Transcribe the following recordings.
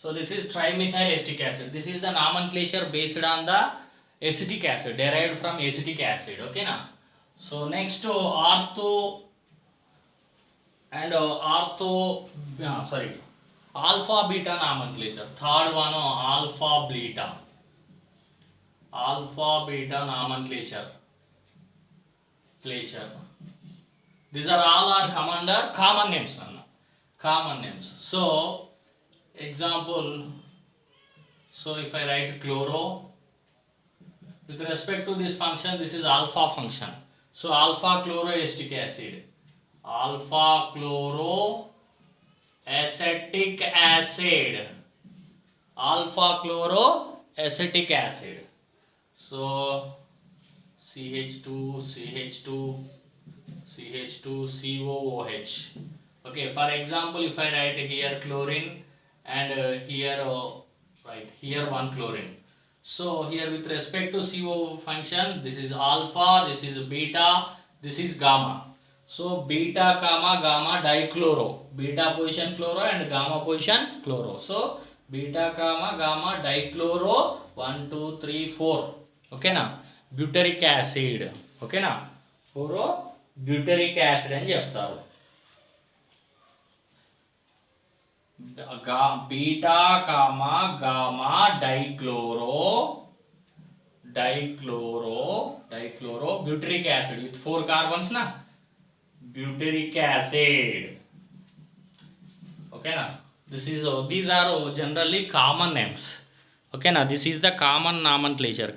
So this is trimethyl acetic acid. This is the nomenclature based on the acetic acid, derived from acetic acid. Okay now. So next ortho and alpha beta nomenclature. Third one alpha beta nomenclature. These are all are common names. Common names. So example. So if I write chloro, with respect to this function, this is alpha function. So alpha chloroacetic acid. Alpha chloroacetic acid. Alpha chloroacetic acid. So CH2, CH2, CH2, COOH. Okay, for example, if I write here chlorine and here one chlorine. So here with respect to CO function, this is alpha, this is beta, this is gamma. So beta comma gamma dichloro, beta position chloro and gamma position chloro. So beta comma gamma dichloro 1 2 3 4. Okay now, butyric acid. Okay now, butyric acid అని చెప్తారు. Beta comma gamma dichloro butyric acid with 4 carbons na, butyric acid. Okay na, these are generally common names. Okay now, this is the common nomenclature,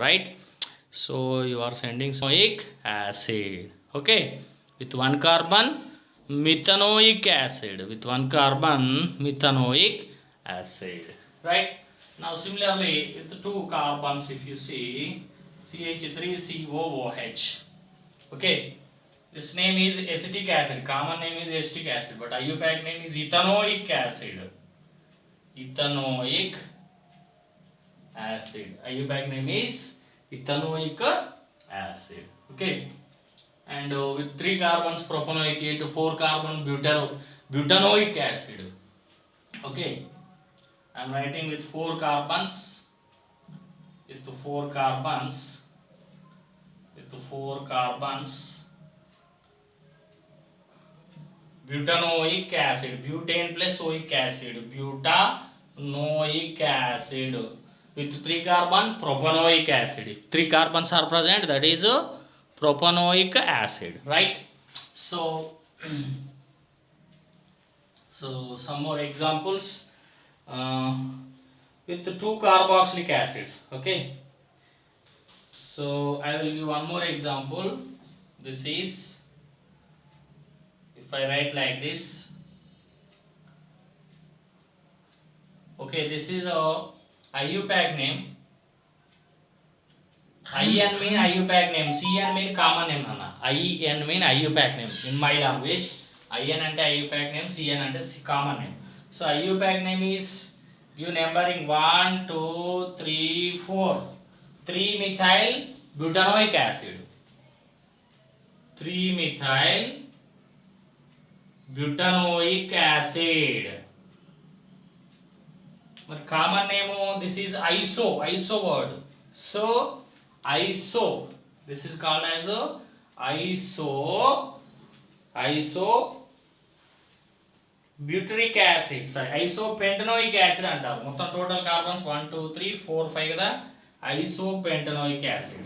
right? So you are sending methanoic acid. Okay, with 1 carbon methanoic acid, with 1 carbon methanoic acid, right? Now similarly with 2 carbons, if you see CH3COOH. Okay, this name is acetic acid, common name is acetic acid, but IUPAC name is ethanoic acid. IUPAC name is ethanoic acid. Okay, and with 3 carbons propanoic acid, 4 carbon butanoic acid. Okay, I am writing with 4 carbons, butanoic acid, butane plus oic acid, butanoic acid, with 3 carbon propanoic acid. If 3 carbons are present, that is propanoic acid, right? So some more examples with the 2 carboxylic acids. Okay, so I will give one more example. This is, if I write like this, okay, this is a IUPAC name. IN mean IUPAC name, CN mean common name anna. IN mean IUPAC name in my language. IN ante IUPAC name, CN ante common name. So IUPAC name is, give numbering 1 2 3 4. 3 methyl butanoic acid, 3 methyl butanoic acid. But common name, this is iso word. So iso, this is called as iso butyric acid, sorry, isopentanoic acid అంటారు. మొత్తం total carbons 1 2 3 4 5 కదా, isopentanoic acid,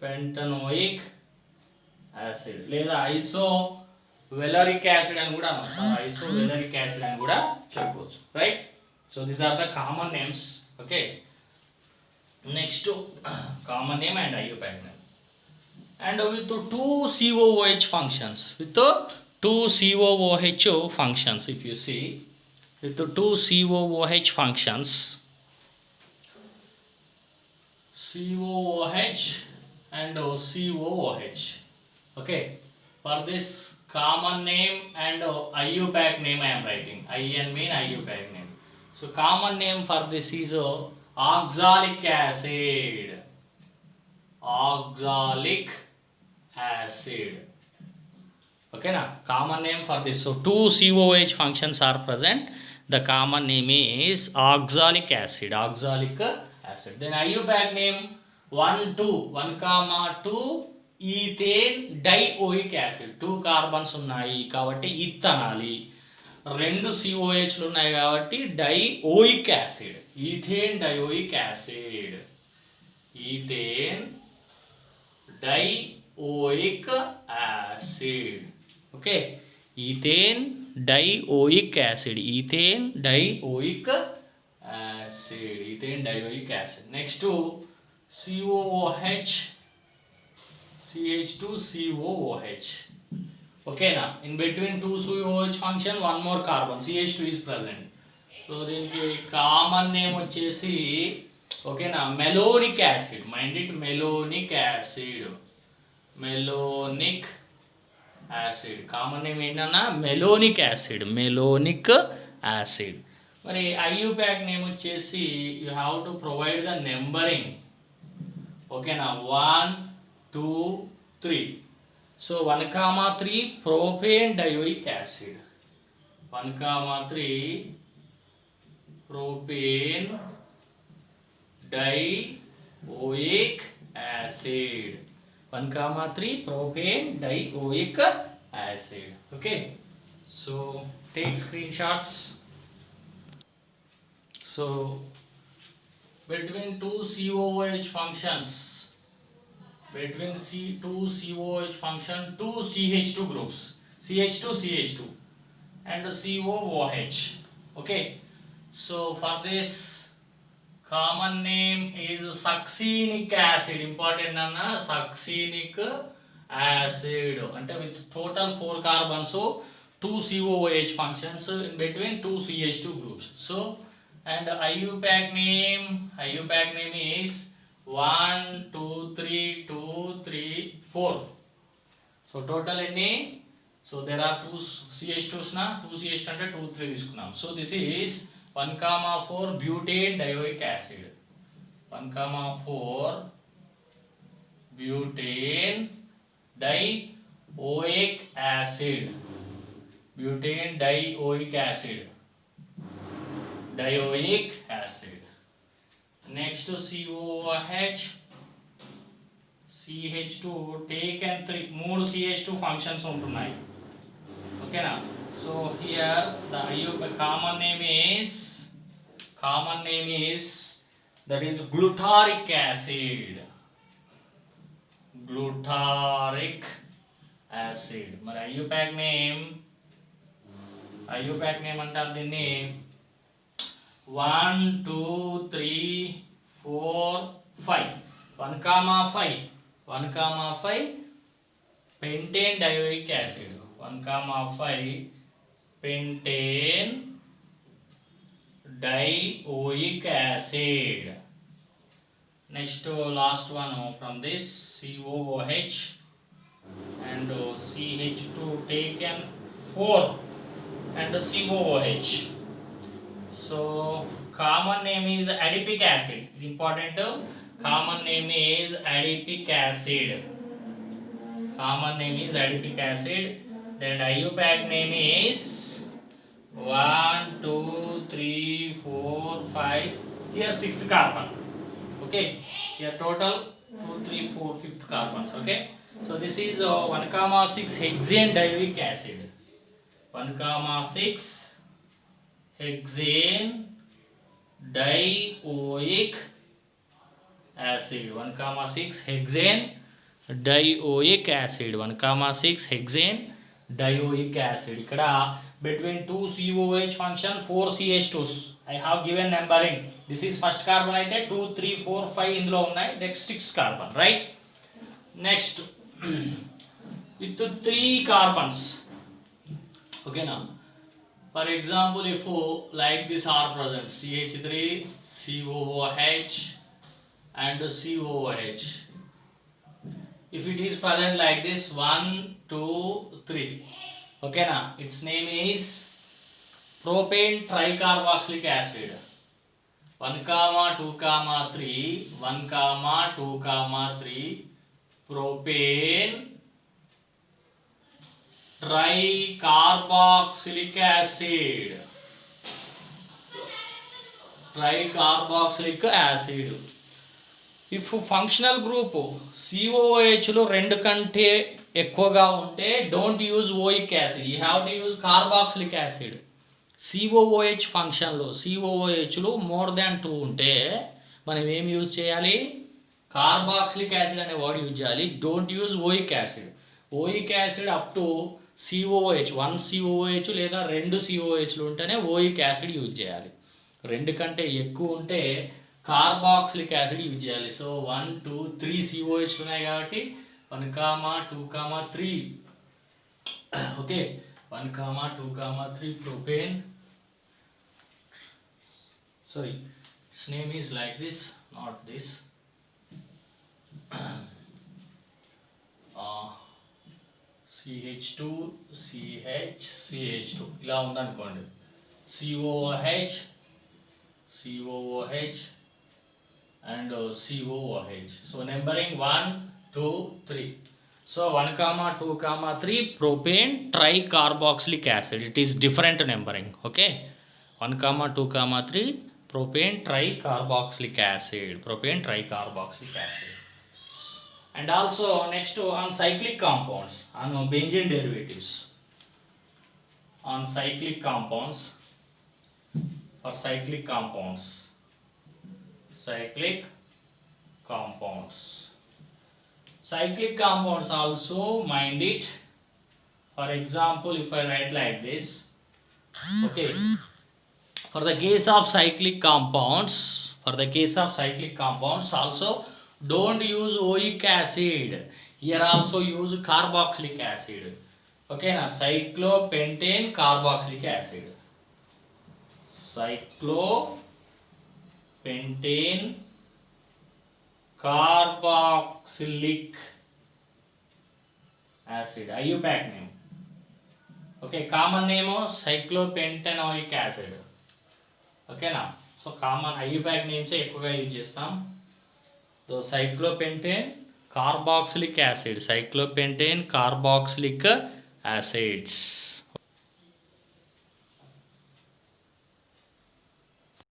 isopentanoic acid లేదా isovalerik acid అని కూడా అనొచ్చు, isovalerik acid అని కూడా చెప్పవచ్చు, right? So these are the common names. Okay, next to common name and IUPAC name. And with 2 COOH functions, if you see, with 2 COOH functions, COOH and COOH. Okay, for this common name and IUPAC name I am writing. IN mean IUPAC name. So common name for this is oxalic acid. acid. Okay, now common name for this. So two COH functions are present. The common name is oxalic acid. Oxalic acid. Then IUPAC name 1 comma 2 ethane dioic acid. 2 carbons ఉన్నాయి కాబట్టి ఇథనాలి. రెండు COHలు ఉన్నాయి కాబట్టి dioic acid. Ethane dioic acid. Ethane dioic acid. Okay, ethane dioic acid. Ethane dioic acid. Ethane dioic acid. Next to COOH, CH2COOH. Okay, now in between two COOH function one more carbon CH2 is present. So దీనికి common name వచ్చేసి ఓకేనా malonic acid. Mind it, malonic acid. Malonic acid common name ఏంటన్నా malonic acid. Malonic acid. మరి IUPAC name వచ్చేసి you have to provide the numbering. ఓకేనా 1 2 3. So 1,3 propane dioic acid. 1,3 propane dioic acid. 1,3 propane dioic acid. Okay, so take screenshots. So between two COOH functions, between two COOH function, two CH2 groups, CH2 and COOH. Okay, so for this common name is succinic acid. Important nana succinic acid అంటే with total 4 carbons, so 2 COOH functions in between 2 CH2 groups. So and IUPAC name is 1 2 3 2 3 4. So total any, so there are 2 CH2s na, 2 CH2 అంటే 2 3 తీసుకున్నాం. So this is 1,4 butane dioic acid. 1,4 butane dioic acid. Butane dioic acid. Dioic acid. Next to COOH, CH2 taken 3 మూడు CH2 functions ఉంటున్నాయి. ఓకేనా. So here the common name is that is glutaric acid. Glutaric acid. మరి IUPAC name అంటారు దీన్ని 1 2 3 4 5. 1,5 pentane dioic acid. 1,5 pentane dioic acid. Next last one from this COOH and CH2 taken 4 and COOH. So common name is adipic acid. Important, common name is adipic acid. Common name is adipic acid. Then IUPAC name is 1 2 3 4 5. Here 6th carbon. Okay, here total 2 3 4 5th carbons. Okay, so this is 1,6 hexane dioic acid. 1,6 hexane dioic acid. 1,6 hexane dioic acid. 1,6 hexane dioic acid. ఇక్కడ between 2 COOH function 4 CH2s I have given numbering. This is first carbon అయితే 2 3 4 5 ఇందులో ఉన్నాయి. Next 6 carbon, right? Next with 3 carbons. Okay, now for example if like this are present CH3 COOH and COOH. If it is present like this 1 2 3, okay na, its name is propane tricarboxylic acid. 1 2 3 1 2 3 propane tricarboxylic acid. Tricarboxylic acid. If functional group సిఓఓహెచ్లో 2 కంటే ఎక్కువగా ఉంటే don't use oic acid, you have to use carboxylic acid. COOH ఫంక్షన్లో సిఓఓహెచ్లో more than 2 ఉంటే మనం ఏం use చేయాలి? కార్బాక్సిలిక్ యాసిడ్ అనే వర్డ్ యూజ్ చేయాలి. Don't use oic acid. Oic acid up to COOH 1 COOH లేదా 2 సిఓఓహెచ్లు ఉంటేనే ఓయిక్ యాసిడ్ యూజ్ చేయాలి. 2 కంటే ఎక్కువ ఉంటే కార్బాక్సిలిక్ యాసిడ్ యూజ్ చేయాలి. సో 1 2 3 సిఓహెచ్ ఉన్నాయి కాబట్టి 1, 2, 3. Okay, 1, 2, 3 propane. Sorry, its name is like this, not this. CH2 CH CH2 ఇలా ఉందనుకోండి. COOH COOH and COOH. So numbering 1 2 3. So 1, 2, 3 propane tricarboxylic acid. It is different numbering. Okay, 1, 2, 3 propane tricarboxylic acid. Propane tricarboxylic acid. And also next on cyclic compounds, on benzene derivatives. On cyclic compounds, for cyclic compounds. Cyclic compounds. Cyclic compounds also mind it. For example, if I write like this, okay, for the case of cyclic compounds, also don't use oic acid. Here also use carboxylic acid. Okay, now cyclopentane carboxylic acid. Cyclopentane carboxylic acid. IUPAC name. Okay, common name cyclopentanoic acid. Okay na. So common IUPAC names ఎక్కువగా use చేస్తాం. So cyclopentane carboxylic acid. Cyclopentane carboxylic acids.